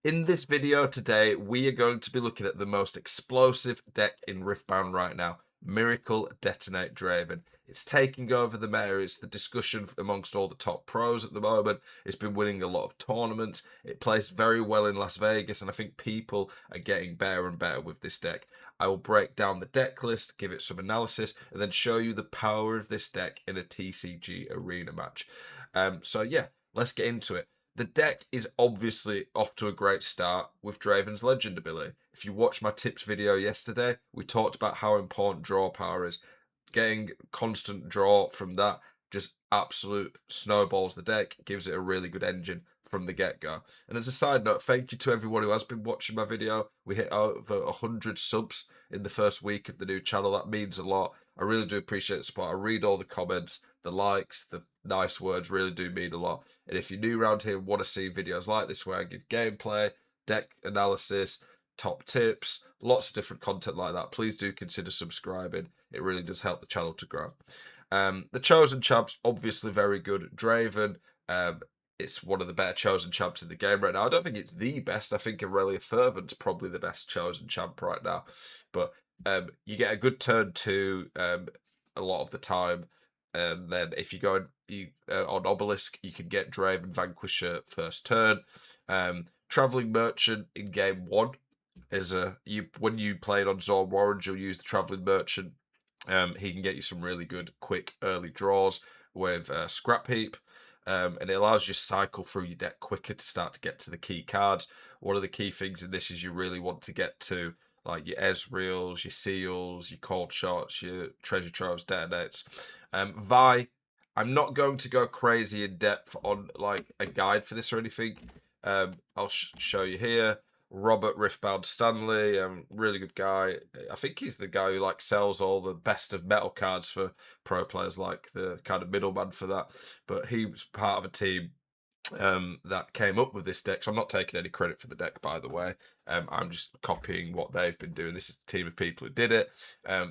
In this video today, we are going to be looking at the most explosive deck in Riftbound right now, Miracle Detonate Draven. It's taking over the meta. It's the discussion amongst all the top pros at the moment. It's been winning a lot of tournaments. It plays very well in Las Vegas, and I think people are getting better and better with this deck. I will break down the deck list, give it some analysis, and then show you the power of this deck in a TCG arena match. So yeah, let's get into it. The deck is obviously off to a great start with Draven's Legend ability. If you watched my tips video yesterday, we talked about how important draw power is. Getting constant draw from that just absolute snowballs the deck, gives it a really good engine from the get-go. And as a side note, thank you to everyone who has been watching my video. We hit over 100 subs in the first week of the new channel. That means a lot. I really do appreciate the support. I read all the comments, the likes, the nice words really do mean a lot. And if you're new around here and want to see videos like this where I give gameplay, deck analysis, top tips, lots of different content like that, please do consider subscribing. It really does help the channel to grow. The Chosen Champs, obviously very good. Draven, it's one of the better Chosen Champs in the game right now. I don't think it's the best. I think Aurelia Fervent's probably the best Chosen Champ right now. But you get a good turn two a lot of the time. And then if you go on Obelisk, you can get Draven Vanquisher first turn. Traveling Merchant in game one is when you play it on Zorn Warren, you'll use the Traveling Merchant. He can get you some really good quick early draws with Scrap Heap. And it allows you to cycle through your deck quicker to start to get to the key cards. One of the key things in this is you really want to get to like your Ezreals, your Seals, your Cold Shots, your Treasure Troves, Detonates. Vi, I'm not going to go crazy in depth on like a guide for this or anything. I'll show you here. Robert Riftbound Stanley, really good guy. I think he's the guy who like sells all the best of metal cards for pro players, like the kind of middleman for that. But he was part of a team that came up with this deck. So I'm not taking any credit for the deck, by the way. I'm just copying what they've been doing. This is the team of people who did it.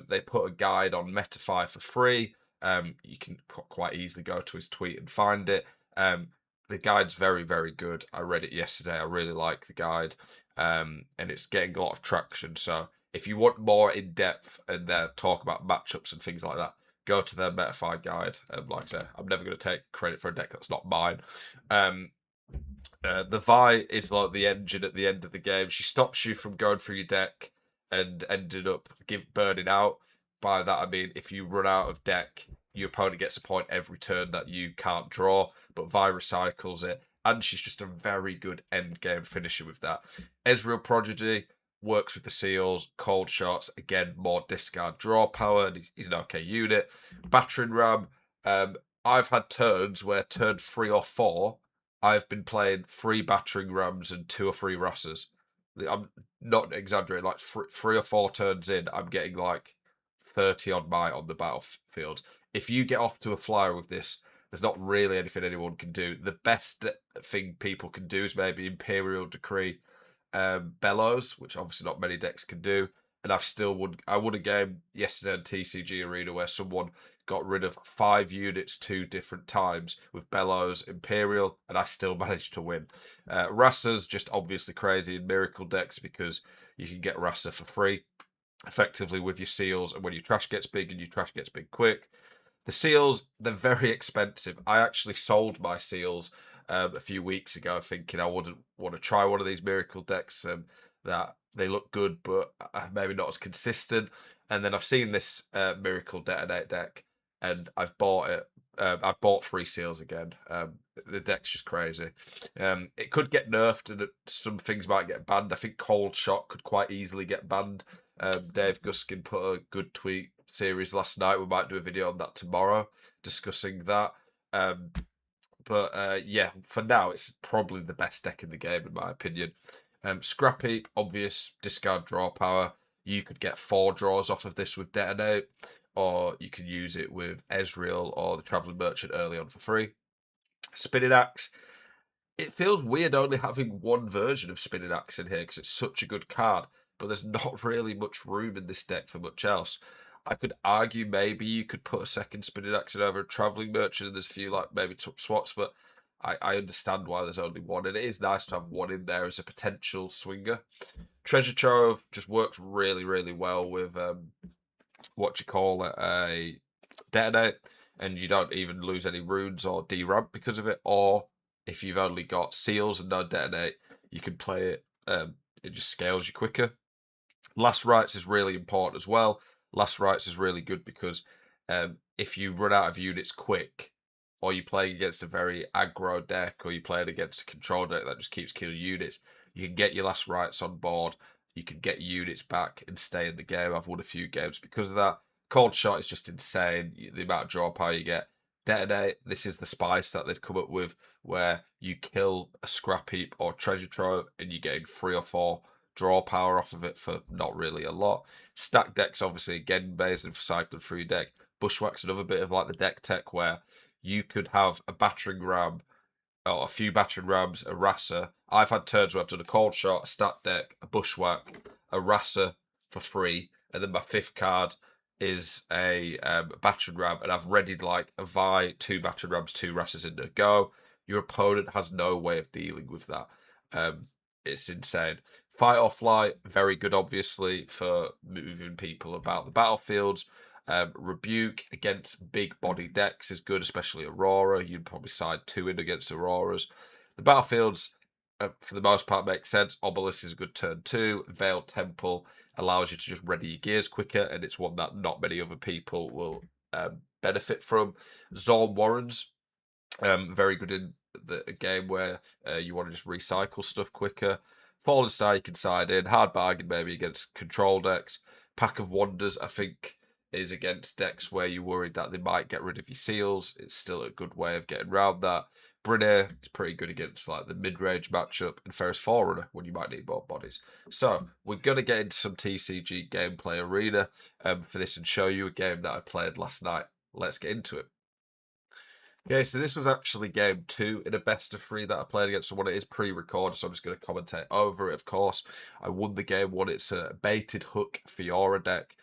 They put a guide on Metafy for free. You can quite easily go to his tweet and find it. The guide's very, very good. I read it yesterday. I really like the guide, and it's getting a lot of traction. So if you want more in depth and talk about matchups and things like that, go to their Metafy guide. Like I say, I'm never going to take credit for a deck that's not mine. The Vi is like the engine at the end of the game. She stops you from going through your deck and ended up burning out. By that I mean if you run out of deck, your opponent gets a point every turn that you can't draw, but Vi recycles it, and she's just a very good end game finisher with that. Ezreal Prodigy works with the Seals, Cold Shots, again, more discard draw power, and he's an okay unit. Battering Ram, I've had turns where turn 3 or 4, I've been playing 3 Battering Rams and 2 or 3 Russers. I'm not exaggerating, like 3 or 4 turns in, I'm getting like 30 odd might on the battlefield. If you get off to a flyer with this, there's not really anything anyone can do. The best thing people can do is maybe Imperial Decree Bellows, which obviously not many decks can do. And I won a game yesterday in TCG Arena where someone got rid of 5 units 2 different times with Bellows, Imperial, and I still managed to win. Rasa's just obviously crazy in Miracle decks because you can get Rasa for free effectively with your Seals, and when your trash gets big and your trash gets big quick. The Seals, they're very expensive. I actually sold my Seals a few weeks ago thinking I wouldn't want to try one of these Miracle decks, that they look good but maybe not as consistent. And then I've seen this Miracle Detonate deck and I've bought it. I've bought 3 Seals again. The deck's just crazy. It could get nerfed and some things might get banned. I think Cold Shot could quite easily get banned. Dave Guskin put a good tweet series last night. We might do a video on that tomorrow discussing that. But yeah, for now, it's probably the best deck in the game, in my opinion. Scrap Heap, obvious discard draw power. You could get 4 draws off of this with Detonate, or you can use it with Ezreal or the Traveling Merchant early on for free. Spinning Axe. It feels weird only having one version of Spinning Axe in here because it's such a good card, but there's not really much room in this deck for much else. I could argue maybe you could put a second Spinning Axe in over a Traveling Merchant and there's a few like maybe top swaps, but I understand why there's only one, and it is nice to have one in there as a potential swinger. Treasure Trove just works really, really well with what you call it, a Detonate, and you don't even lose any runes or deramp because of it. Or if you've only got seals and no Detonate, you can play it. It just scales you quicker. Last Rites is really important as well. Last Rites is really good because if you run out of units quick, or you play against a very aggro deck, or you play it against a control deck that just keeps killing units, you can get your Last Rites on board. You can get units back and stay in the game. I've won a few games because of that. Cold Shot is just insane. The amount of draw power you get. Detonate, this is the spice that they've come up with, where you kill a scrap heap or treasure trove and you gain 3 or 4 draw power off of it for not really a lot. Stack decks, obviously, again, amazing for cycling through your deck. Bushwhack's another bit of like the deck tech where you could have a battering ram or a few battering rams, a Rasa. I've had turns where I've done a cold shot, a stat deck, a bushwhack, a Rasa for free, and then my 5th card is a battering ram, and I've readied like a Vi, 2 battering rams, 2 Rasas in a go. Your opponent has no way of dealing with that. It's insane. Fight or Flight, very good, obviously, for moving people about the battlefields. Rebuke against big body decks is good, especially Aurora. You'd probably side 2 in against Auroras. The battlefields, for the most part, make sense. Obelisk is a good turn 2. Veiled Temple allows you to just ready your gears quicker, and it's one that not many other people will benefit from. Zorn Warrens, very good in a game where you want to just recycle stuff quicker. Fallen Star you can side in. Hard Bargain maybe against control decks. Pack of Wonders, I think, is against decks where you're worried that they might get rid of your seals. It's still a good way of getting around that. Brinair is pretty good against like the mid-range matchup, and Ferris Forerunner when you might need more bodies. So we're going to get into some TCG gameplay arena for this and show you a game that I played last night. Let's get into it. Okay, so this was actually game 2 in a best of 3 that I played against someone. It is pre-recorded, so I'm just going to commentate over it, of course. I won the game 1. It's a baited hook Fiora deck.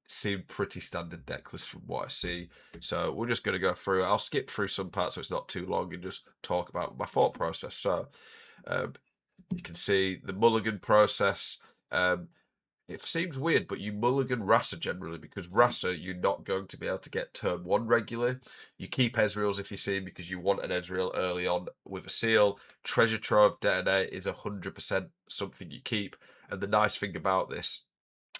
Seemed pretty standard deck list from what I see. So we're just going to go through it. I'll skip through some parts so it's not too long and just talk about my thought process. So you can see the mulligan process. It seems weird, but you mulligan Rasa generally because Rasa you're not going to be able to get turn 1 regularly. You keep Ezreals if you see him because you want an Ezreal early on with a seal. Treasure Trove Detonate is 100% something you keep. And the nice thing about this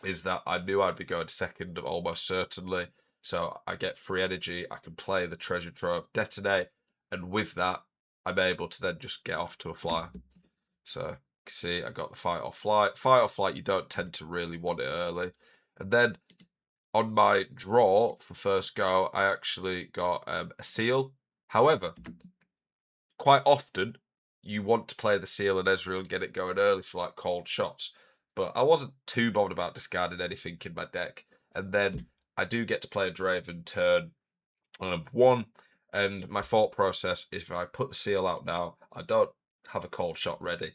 is that I knew I'd be going second almost certainly. So I get free energy. I can play the Treasure Trove Detonate. And with that, I'm able to then just get off to a flyer. So see, I got the Fight or Flight. Fight or Flight, you don't tend to really want it early. And then on my draw for first go, I actually got a seal. However, quite often you want to play the seal and Ezreal and get it going early for like cold shots. But I wasn't too bothered about discarding anything in my deck. And then I do get to play a Draven turn 1. And my thought process is if I put the seal out now, I don't have a cold shot ready.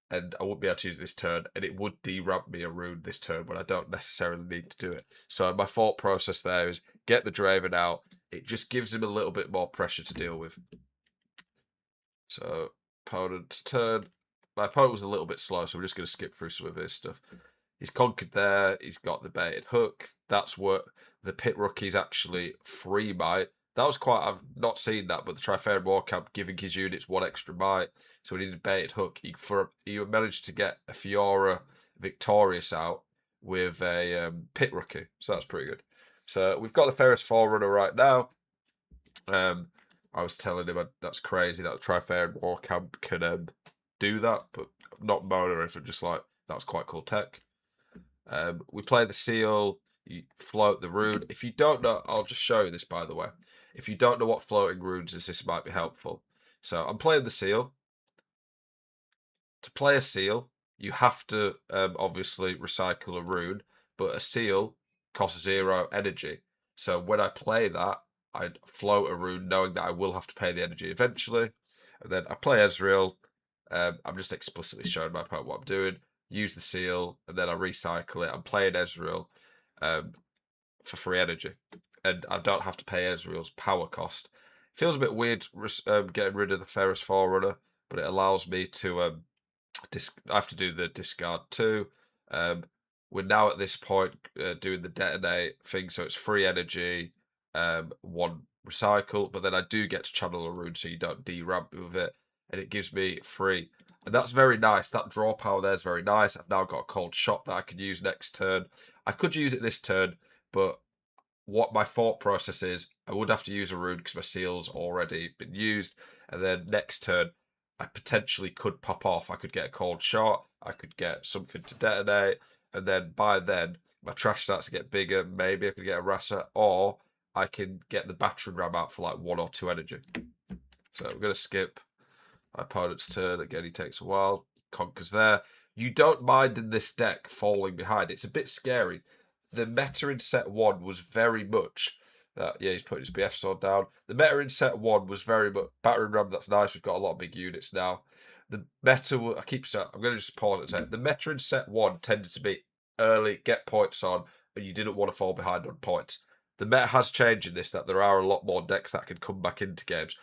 And I wouldn't be able to use this turn, and it would deramp me a rune this turn when I don't necessarily need to do it. So my thought process there is get the Draven out. It just gives him a little bit more pressure to deal with. So opponent's turn. My opponent was a little bit slow, so we're just going to skip through some of his stuff. He's conquered there. He's got the baited hook. That's what the Pit Rookie's actually free might. That was quite, I've not seen that, but the Trifarian Warcamp giving his units 1 extra might. So he needed baited hook. He managed to get a Fiora Victorious out with a Pit Rookie. So that's pretty good. So we've got the Ferris Forerunner right now. I was telling him that's crazy that the Trifarian Warcamp can do that, but I'm not moaning or anything, just like, that's quite cool tech. We play the seal, you float the rune. If you don't know, I'll just show you this, by the way. If you don't know what floating runes is, this might be helpful. So I'm playing the seal. To play a seal, you have to obviously recycle a rune, but a seal costs 0 energy. So when I play that, I float a rune knowing that I will have to pay the energy eventually. And then I play Ezreal. I'm just explicitly showing my opponent what I'm doing. Use the seal, and then I recycle it. I'm playing Ezreal for free energy. And I don't have to pay Ezreal's power cost. Feels a bit weird getting rid of the Ferris Forerunner, but it allows me to I have to do the discard too. We're now at this point doing the detonate thing, so it's free energy, one recycle, but then I do get to channel a rune, so you don't deramp me with it, and it gives me free. And that's very nice. That draw power there is very nice. I've now got a cold shot that I can use next turn. I could use it this turn, but what my thought process is, I would have to use a rune because my seal's already been used. And then next turn, I potentially could pop off. I could get a cold shot. I could get something to detonate. And then by then, my trash starts to get bigger. Maybe I could get a Rasa, or I can get the battering ram out for like 1 or 2 energy. So we're going to skip my opponent's turn. Again, he takes a while. Conquers there. You don't mind in this deck falling behind. It's a bit scary. The meta in set 1 was very much that, yeah, he's putting his BF sword down. The meta in set 1 was very much battering ram. That's nice. We've got a lot of big units now. The meta, I'm going to just pause it a second. The meta in set 1 tended to be early, get points on, and you didn't want to fall behind on points. The meta has changed in this, that there are a lot more decks that can come back into games.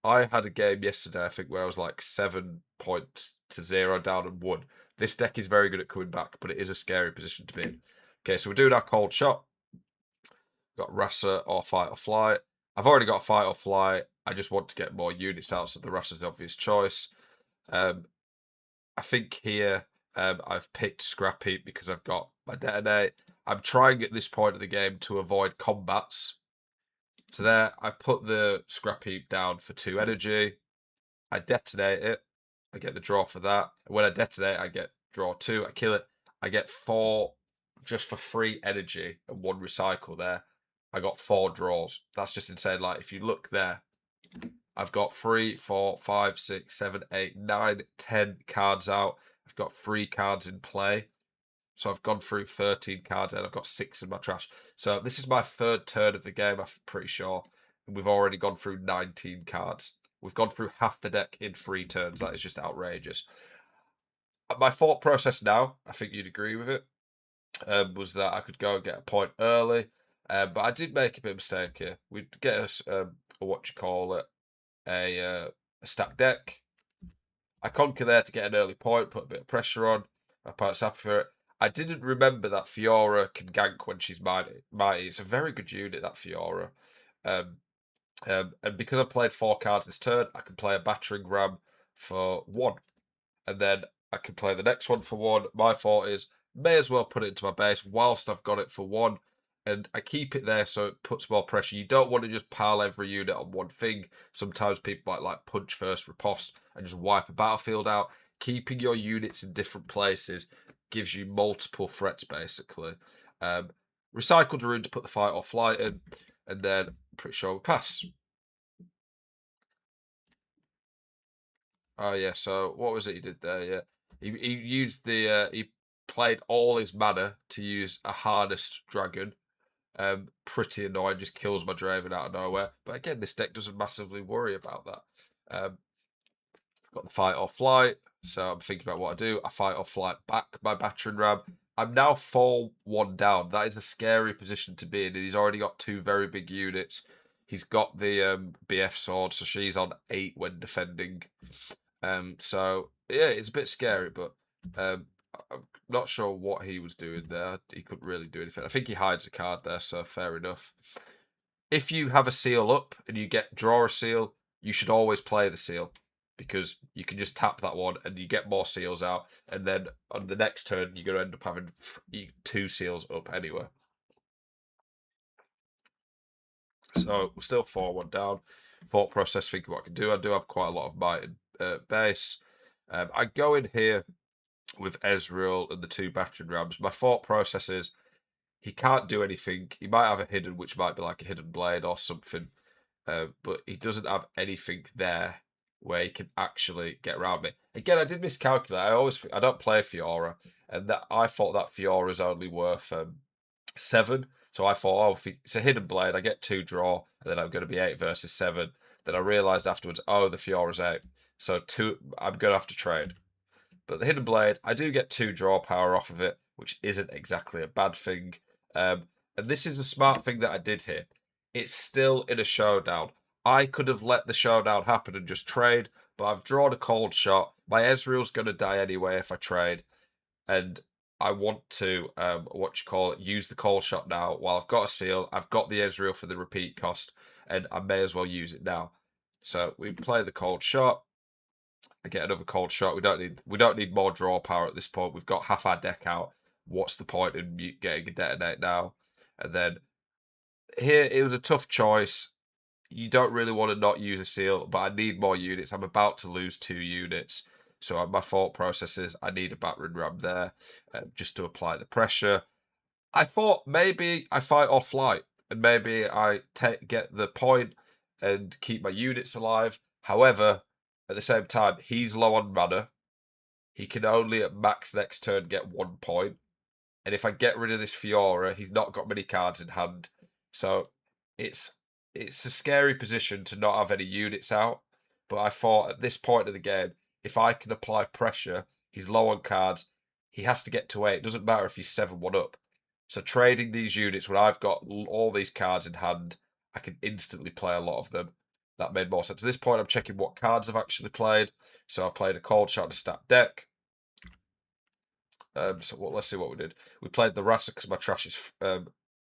I had a game yesterday, I think, where I was like 7 points to 0 down and 1. This deck is very good at coming back, but it is a scary position to be in. Okay, so we're doing our cold shot. Got Rasa or Fight or Flight. I've already got Fight or Flight. I just want to get more units out, so the Rasa's the obvious choice. I think here I've picked Scrap Heap because I've got my Detonate. I'm trying at this point of the game to avoid combats. So there, I put the Scrap Heap down for 2 energy. I detonate it. I get the draw for that. And when I detonate, I get draw 2. I kill it. I get 4 just for free energy and 1 recycle there. I got 4 draws. That's just insane. Like, if you look there, I've got 3, 4, 5, 6, 7, 8, 9, 10 cards out. I've got 3 cards in play. So I've gone through 13 cards and I've got 6 in my trash. So this is my 3rd turn of the game, I'm pretty sure. And we've already gone through 19 cards. We've gone through half the deck in 3 turns. That is just outrageous. My thought process now, I think you'd agree with it, was that I could go and get a point early. But I did make a bit of a mistake here. We'd get us, a stack deck. I conquer there to get an early point, put a bit of pressure on. My opponent's happy for it. I didn't remember that Fiora can gank when she's mighty. It's a very good unit, that Fiora. And because I've played 4 cards this turn, I can play a battering ram for 1. And then I can play the next one for 1. My thought is, may as well put it into my base whilst I've got it for 1. And I keep it there so it puts more pressure. You don't want to just pile every unit on one thing. Sometimes people might like punch first, riposte, and just wipe a battlefield out. Keeping your units in different places gives you multiple threats, basically. Recycled a rune to put the Fight or Flight in, and then I'm pretty sure we pass. Oh yeah, so what was it he did there? Yeah, he used the he played all his mana to use a harnessed dragon. Pretty annoying, just kills my Draven out of nowhere. But again, this deck doesn't massively worry about that. Got the Fight or Flight, so I'm thinking about what I do. I Fight or Flight back my battering ram. I'm now 4-1 down. That is a scary position to be in. And he's already got 2 very big units. He's got the BF sword, so she's on 8 when defending. So yeah, it's a bit scary, but I'm not sure what he was doing there. He couldn't really do anything. I think he hides a card there, so fair enough. If you have a seal up and you draw a seal, you should always play the seal, because you can just tap that one and you get more seals out, and then on the next turn you're going to end up having 2 seals up anyway. So we're still 4-1 down. Thought process, thinking what I can do. I do have quite a lot of might in base. I go in here with Ezreal and the 2 battering rams. My thought process is he can't do anything. He might have a hidden, which might be like a hidden blade or something, but he doesn't have anything there where he can actually get around me. Again, I did miscalculate. I don't play Fiora, and that I thought that Fiora is only worth 7. So I thought, oh, if it's a hidden blade, I get 2 draw, and then I'm going to be 8 versus 7. Then I realised afterwards, oh, the Fiora's 8. So 2, I'm going to have to trade. But the hidden blade, I do get 2 draw power off of it, which isn't exactly a bad thing. And this is a smart thing that I did here. It's still in a showdown. I could have let the showdown happen and just trade, but I've drawn a cold shot. My Ezreal's going to die anyway if I trade, and I want to, use the cold shot now. While I've got a seal, I've got the Ezreal for the repeat cost, and I may as well use it now. So we play the cold shot. I get another cold shot. We don't need more draw power at this point. We've got half our deck out. What's the point in getting a detonate now? And then here it was a tough choice. You don't really want to not use a seal, but I need more units. I'm about to lose 2 units. So my thought process is I need a battering ram there just to apply the pressure. I thought maybe I fight off light and maybe I get the point and keep my units alive. However, at the same time, he's low on mana. He can only at max next turn get 1 point. And if I get rid of this Fiora, he's not got many cards in hand. So it's a scary position to not have any units out. But I thought at this point of the game, if I can apply pressure, he's low on cards. He has to get to 8. It doesn't matter if he's 7-1 up. So trading these units when I've got all these cards in hand, I can instantly play a lot of them. That made more sense. At this point, I'm checking what cards I've actually played. So I've played a cold shot and a stat deck. Let's see what we did. We played the Rasa because my trash is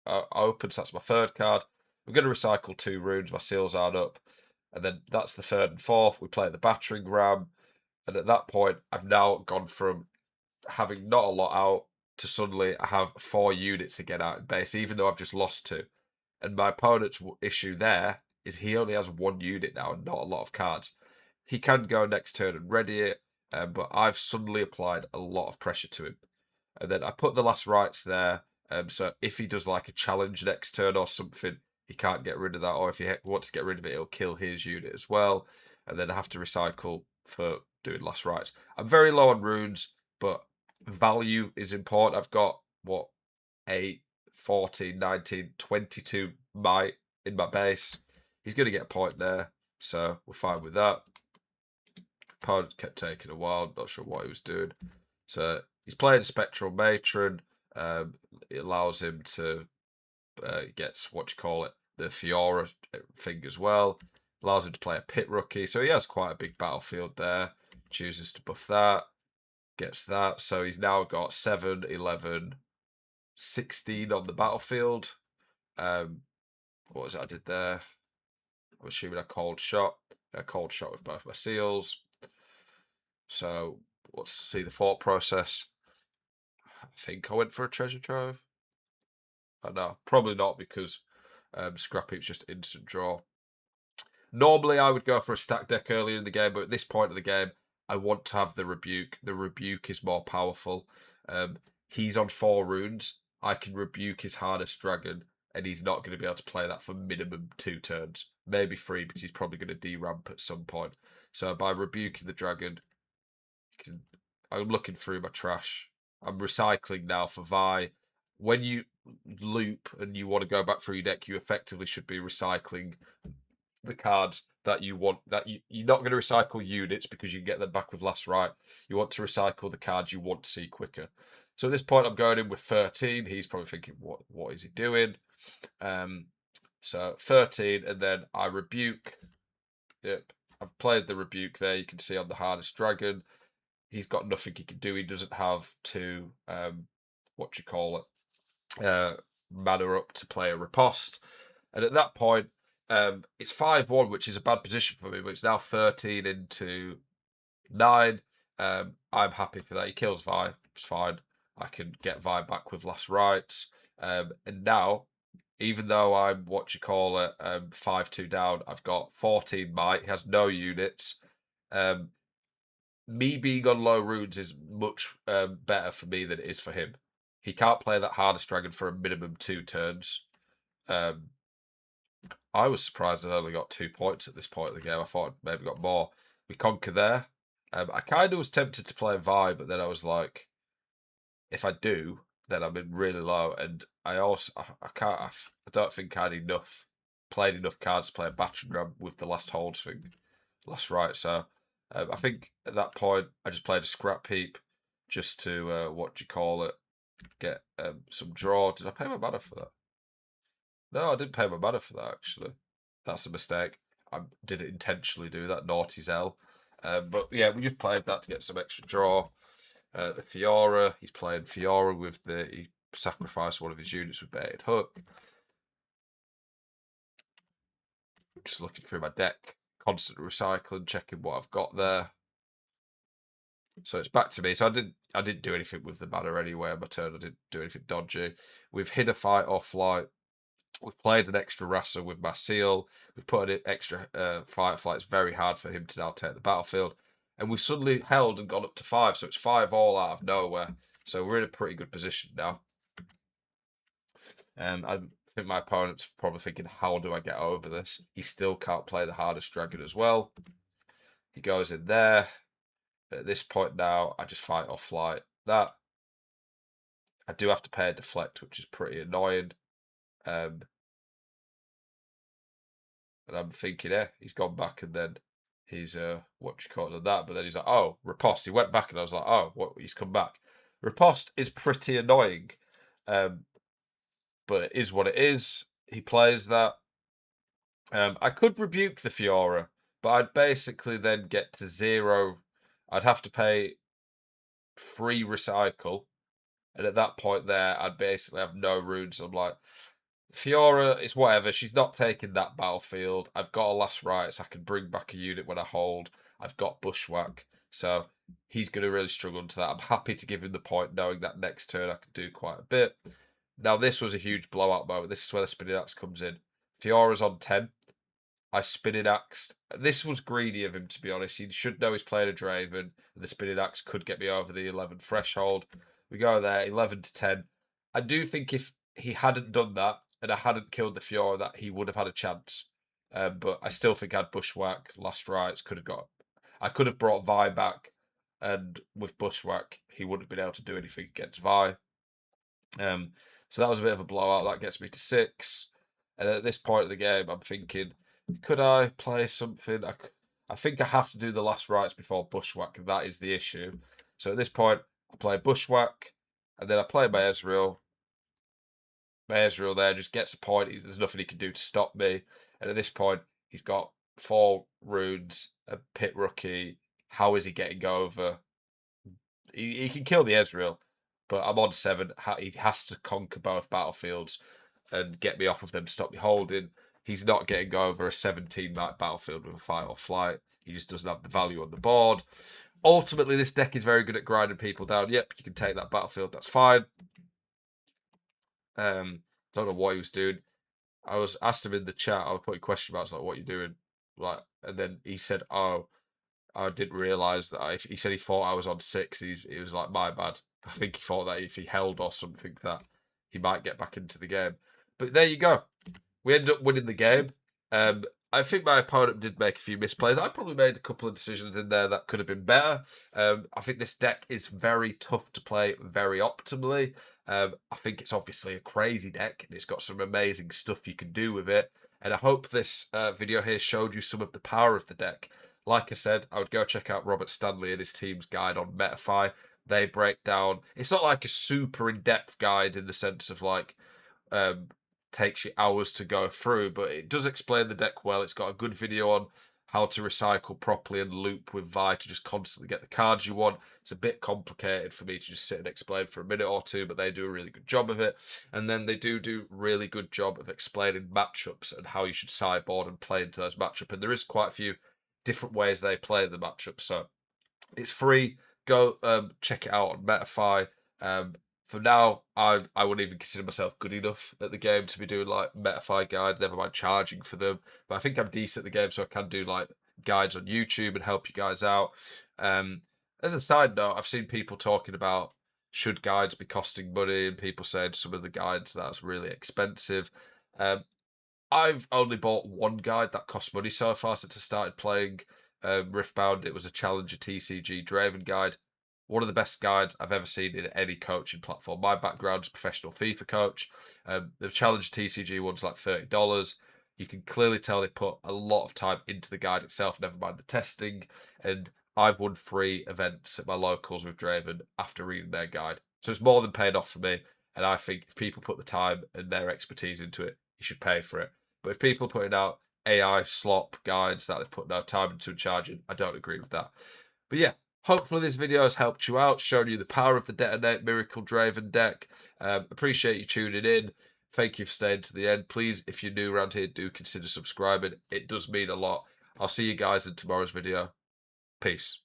open, so that's my 3rd card. We're going to recycle 2 runes. My seals aren't up. And then that's the 3rd and 4th. We play the battering ram. And at that point, I've now gone from having not a lot out to suddenly I have 4 units to get out in base, even though I've just lost 2. And my opponent's issue there is he only has 1 unit now and not a lot of cards. He can go next turn and ready it, but I've suddenly applied a lot of pressure to him. And then I put the last rights there, so if he does like a challenge next turn or something, he can't get rid of that, or if he wants to get rid of it, it'll kill his unit as well. And then I have to recycle for doing last rights. I'm very low on runes, but value is important. I've got, 8, 14, 19, 22 might in my base. He's going to get a point there, so we're fine with that. Opponent kept taking a while, not sure what he was doing. So he's playing a Spectral Matron. It allows him to get, the Fiora thing as well. Allows him to play a Pit Rookie. So he has quite a big battlefield there. Chooses to buff that. Gets that. So he's now got 7, 11, 16 on the battlefield. What was it I did there? I'm assuming a cold shot. A cold shot with both my seals. So let's see the thought process. I think I went for a treasure trove. Oh, no, probably not because Scrap Heap's just instant draw. Normally I would go for a stack deck earlier in the game, but at this point of the game, I want to have the Rebuke. The Rebuke is more powerful. He's on 4 runes. I can Rebuke his Harness Dragon, and he's not going to be able to play that for minimum 2 turns. Maybe 3, because he's probably going to de-ramp at some point. So by Rebuking the Dragon, I'm looking through my trash. I'm recycling now for Vi. When you loop and you want to go back through your deck, you effectively should be recycling the cards that you want. You're not going to recycle units because you can get them back with last right. You want to recycle the cards you want to see quicker. So at this point, I'm going in with 13. He's probably thinking, what is he doing? So 13, and then I Rebuke. Yep, I've played the Rebuke there. You can see on the Harness Dragon. He's got nothing he can do. He doesn't have to, mana up to play a Riposte. And at that point, it's 5-1, which is a bad position for me, but it's now 13 into 9. I'm happy for that. He kills Vi. It's fine. I can get Vi back with last rights. And now, even though I'm 5-2 down, I've got 14 might. He has no units. Me being on low runes is much better for me than it is for him. He can't play that Harness Dragon for a minimum 2 turns. I was surprised I only got 2 points at this point of the game. I thought I'd maybe got more. We conquer there. I kind of was tempted to play Vi, but then I was like, if I do, then I'm in really low. And I don't think I had played enough cards to play a battering ram with the last holds thing. Last right, so I think at that point I just played a Scrap Heap just to get some draw. Did I pay my mana for that? No, I didn't pay my mana for that actually. That's a mistake. I didn't intentionally do that. Naughty Zell. But yeah, we just played that to get some extra draw. The Fiora, he's playing Fiora with he sacrificed one of his units with baited hook. Just looking through my deck, constant recycling, checking what I've got there. So it's back to me. So I didn't do anything with the banner anyway on my turn. I didn't do anything dodgy. We've hid a fight or flight. We've played an extra Rasa with my seal. We've put an extra fight or flight. It's very hard for him to now take the battlefield. And we've suddenly held and gone up to 5. So it's 5 all out of nowhere. So we're in a pretty good position now. I think my opponent's probably thinking, how do I get over this? He still can't play the hardest dragon as well. He goes in there. At this point now, I just fight or flight that. I do have to pay a deflect, which is pretty annoying. And I'm thinking, he's gone back and then he's what you call it that. But then he's like, oh, riposte. He went back and I was like, oh, what? He's come back. Riposte is pretty annoying. But it is what it is. He plays that. I could rebuke the Fiora, but I'd basically then get to 0. I'd have to pay 3 recycle. And at that point there, I'd basically have no runes. I'm like, Fiora, it's whatever. She's not taking that battlefield. I've got a last rights. I can bring back a unit when I hold. I've got Bushwhack. So he's going to really struggle into that. I'm happy to give him the point, knowing that next turn I can do quite a bit. Now, this was a huge blowout moment. This is where the spinning axe comes in. Fiora's on 10. I spinning axed. This was greedy of him, to be honest. He should know he's playing a Draven, and the spinning axe could get me over the 11 threshold. We go there, 11 to 10. I do think if he hadn't done that, and I hadn't killed the Fiora, that he would have had a chance. But I still think I had Bushwhack, last rights, I could have brought Vi back, and with Bushwhack, he wouldn't have been able to do anything against Vi. So that was a bit of a blowout. That gets me to 6. And at this point of the game, I'm thinking, could I play something? I think I have to do the last rights before Bushwhack. That is the issue. So at this point, I play Bushwhack, and then I play my Ezreal. My Ezreal there just gets a point. There's nothing he can do to stop me. And at this point, he's got 4 runes, a pit rookie. How is he getting over? He can kill the Ezreal, but I'm on 7. He has to conquer both battlefields and get me off of them, stop me holding. He's not getting over a 17-map battlefield with a fight or flight. He just doesn't have the value on the board. Ultimately, this deck is very good at grinding people down. Yep, you can take that battlefield. That's fine. Don't know what he was doing. I was asked him in the chat. I was putting question marks like, "What are you doing?" Like, and then he said, "Oh, I didn't realise that." He said he thought I was on 6. He was like, "My bad." I think he thought that if he held or something, that he might get back into the game. But there you go. We ended up winning the game. I think my opponent did make a few misplays. I probably made a couple of decisions in there that could have been better. I think this deck is very tough to play very optimally. I think it's obviously a crazy deck, and it's got some amazing stuff you can do with it. And I hope this video here showed you some of the power of the deck. Like I said, I would go check out Robert Stanley and his team's guide on Metafy. They break down. It's not like a super in-depth guide in the sense of like takes you hours to go through, but it does explain the deck well. It's got a good video on how to recycle properly and loop with Vi to just constantly get the cards you want. It's a bit complicated for me to just sit and explain for a minute or two, but they do a really good job of it. And then they do really good job of explaining matchups and how you should sideboard and play into those matchups. And there is quite a few different ways they play the matchup. So it's free. Go check it out on Metafy. For now, I wouldn't even consider myself good enough at the game to be doing like Metafy guide, never mind charging for them. But I think I'm decent at the game, so I can do like guides on YouTube and help you guys out. As a side note, I've seen people talking about should guides be costing money, and people saying some of the guides that's really expensive. I've only bought one guide that cost money so far since I started playing Riftbound. It was a Challenger TCG Draven guide. One of the best guides I've ever seen in any coaching platform. My background's professional FIFA coach. The Challenger TCG one's like $30. You can clearly tell they put a lot of time into the guide itself, never mind the testing. And I've won 3 events at my locals with Draven after reading their guide. So it's more than paid off for me. And I think if people put the time and their expertise into it, you should pay for it. But if people are putting out AI slop guides that they've put no time into charging. I don't agree with that. But yeah, hopefully this video has helped you out, shown you the power of the Detonate Miracle Draven deck. Appreciate you tuning in. Thank you for staying to the end. Please, if you're new around here, do consider subscribing. It does mean a lot. I'll see you guys in tomorrow's video. Peace.